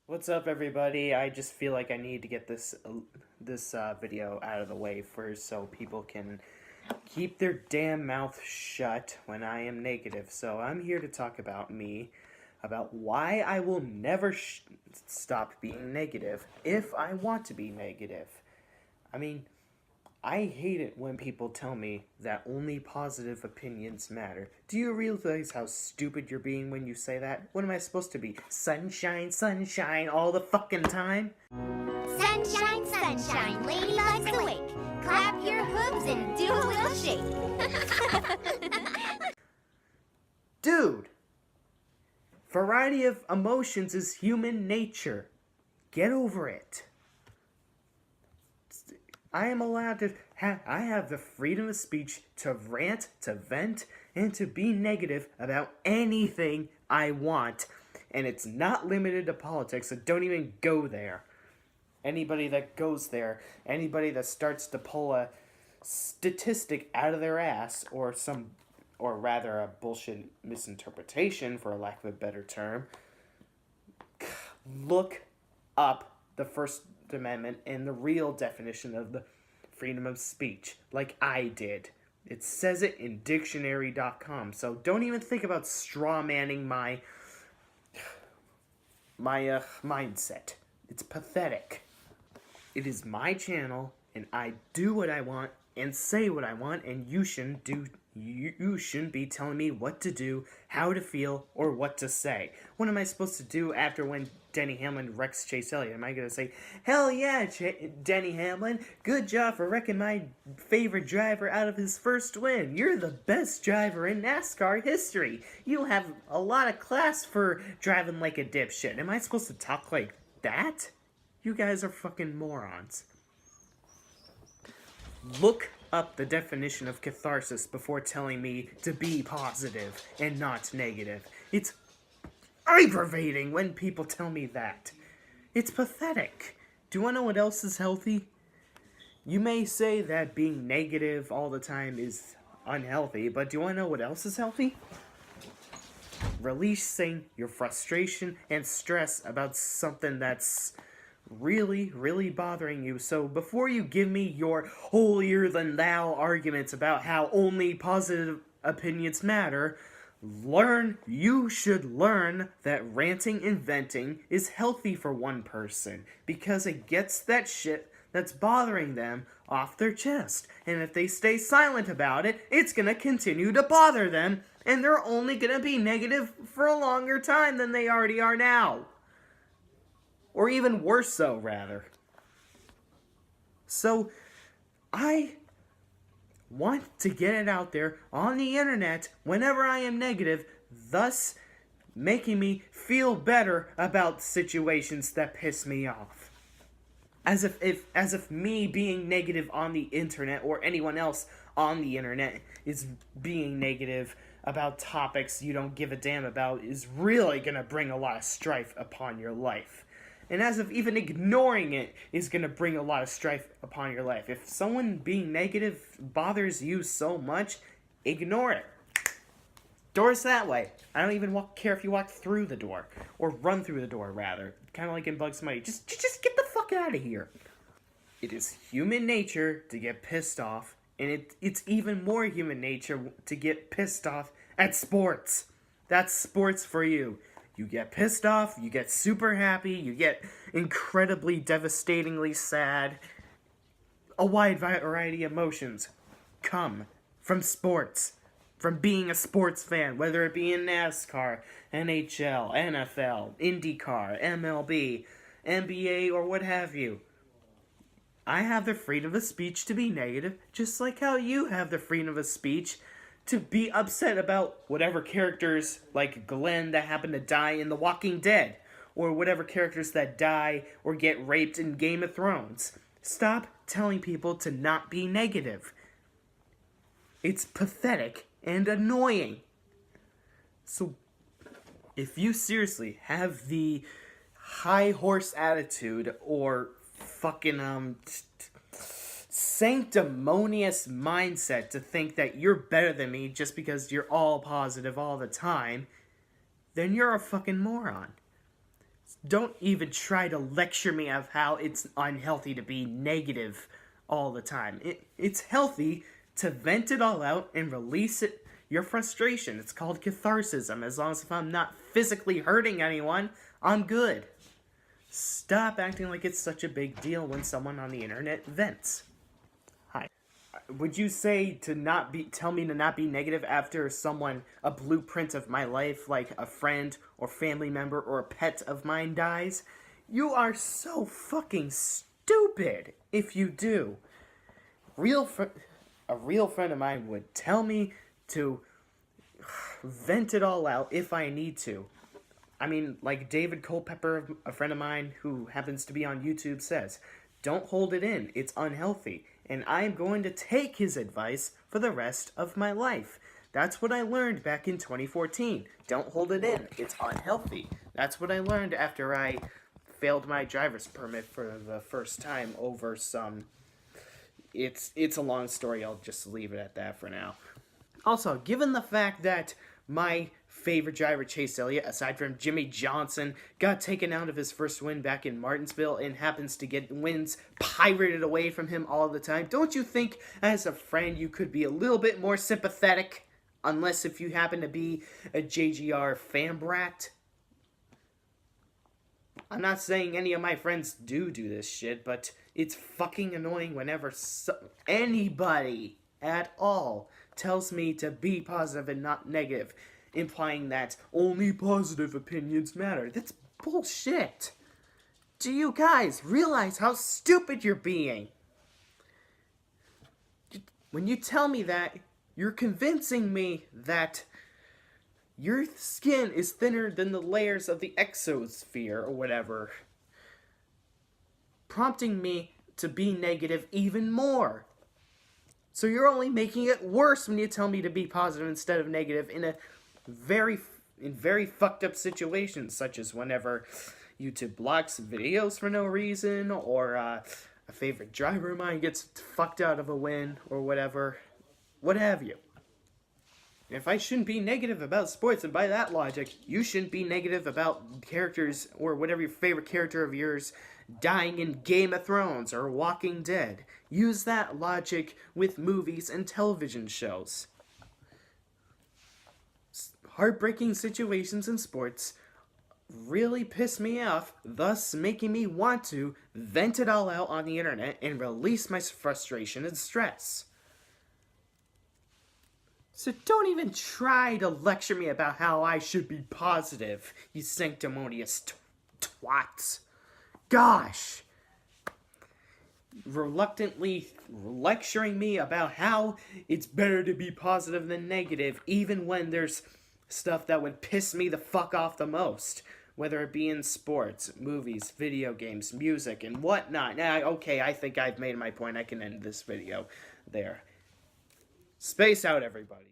What's up, everybody? I just feel like I need to get this video out of the way first, so people can keep their damn mouth shut when I am negative. So I'm here to talk about me, about why I will never stop being negative if I want to be negative. I mean, I hate it when people tell me that only positive opinions matter. Do you realize how stupid you're being when you say that? What am I supposed to be? Sunshine, sunshine all the fucking time? Sunshine, sunshine, ladybugs awake. Clap your hooves and do a little shake. Dude! Variety of emotions is human nature. Get over it. I am allowed to I have the freedom of speech to rant, to vent, and to be negative about anything I want. And it's not limited to politics, so don't even go there. Anybody that goes there, anybody that starts to pull a statistic out of their ass, or rather a bullshit misinterpretation, for lack of a better term, look up the First Amendment and the real definition of the freedom of speech, like I did. It says it in dictionary.com, so don't even think about straw manning my mindset. It's pathetic. It is my channel, and I do what I want and say what I want, and you shouldn't be telling me what to do, how to feel, or what to say. What am I supposed to do after when Denny Hamlin wrecks Chase Elliott? Am I going to say, hell yeah, Denny Hamlin, good job for wrecking my favorite driver out of his first win. You're the best driver in NASCAR history. You have a lot of class for driving like a dipshit. Am I supposed to talk like that? You guys are fucking morons. Look up the definition of catharsis before telling me to be positive and not negative. It's aggravating when people tell me that. It's pathetic. Do you want to know what else is healthy? You may say that being negative all the time is unhealthy, but do you want to know what else is healthy? Releasing your frustration and stress about something that's really bothering you. So before you give me your holier-than-thou arguments about how only positive opinions matter, you should learn that ranting and venting is healthy for one person, because it gets that shit that's bothering them off their chest. And if they stay silent about it, it's gonna continue to bother them, and they're only gonna be negative for a longer time than they already are now. Or even worse so, rather. So, I want to get it out there on the internet whenever I am negative, thus making me feel better about situations that piss me off. As if me being negative on the internet, or anyone else on the internet, is being negative about topics you don't give a damn about, is really gonna bring a lot of strife upon your life. And as if even ignoring it is going to bring a lot of strife upon your life. If someone being negative bothers you so much, ignore it. Door's that way. I don't even care if you walk through the door. Or run through the door, rather. Kind of like in Bugs Bunny. Just get the fuck out of here. It is human nature to get pissed off. And it's even more human nature to get pissed off at sports. That's sports for you. You get pissed off, you get super happy, you get incredibly, devastatingly sad. A wide variety of emotions come from sports, from being a sports fan, whether it be in NASCAR, NHL, NFL, IndyCar, MLB, NBA, or what have you. I have the freedom of speech to be negative, just like how you have the freedom of speech to be upset about whatever characters, like Glenn, that happen to die in The Walking Dead, or whatever characters that die or get raped in Game of Thrones. Stop telling people to not be negative. It's pathetic and annoying. So, if you seriously have the high horse attitude, or fucking, sanctimonious mindset to think that you're better than me just because you're all positive all the time, then you're a fucking moron. don't even try to lecture me of how it's unhealthy to be negative all the time. It's healthy to vent it all out and release your frustration. It's called catharsis. As long as if I'm not physically hurting anyone, I'm good. Stop acting like it's such a big deal when someone on the internet vents. Hi. Would you say tell me to not be negative after a blueprint of my life, like a friend or family member or a pet of mine dies? You are so fucking stupid if you do. A real friend of mine would tell me to vent it all out if I need to. I mean, like David Culpepper, a friend of mine who happens to be on YouTube, says, don't hold it in, it's unhealthy. And I'm going to take his advice for the rest of my life. That's what I learned back in 2014. Don't hold it in, it's unhealthy. That's what I learned after I failed my driver's permit for the first time over some... It's a long story, I'll just leave it at that for now. Also, given the fact that my favorite driver, Chase Elliott, aside from Jimmy Johnson, got taken out of his first win back in Martinsville and happens to get wins pirated away from him all the time, don't you think, as a friend, you could be a little bit more sympathetic? Unless if you happen to be a JGR fan brat? I'm not saying any of my friends do this shit, but it's fucking annoying whenever anybody at all tells me to be positive and not negative, implying that only positive opinions matter. That's bullshit. Do you guys realize how stupid you're being? When you tell me that, you're convincing me that your skin is thinner than the layers of the exosphere or whatever, prompting me to be negative even more. So you're only making it worse when you tell me to be positive instead of negative in very fucked up situations, such as whenever YouTube blocks videos for no reason, or a favorite driver of mine gets fucked out of a win, or whatever. What have you. If I shouldn't be negative about sports, and by that logic, you shouldn't be negative about characters, or whatever your favorite character of yours dying in Game of Thrones or Walking Dead. Use that logic with movies and television shows. Heartbreaking situations in sports really piss me off, thus making me want to vent it all out on the internet and release my frustration and stress. So don't even try to lecture me about how I should be positive, you sanctimonious twats. Gosh! Reluctantly lecturing me about how it's better to be positive than negative, even when there's stuff that would piss me the fuck off the most. Whether it be in sports, movies, video games, music, and whatnot. Now, okay, I think I've made my point. I can end this video there. Space out, everybody.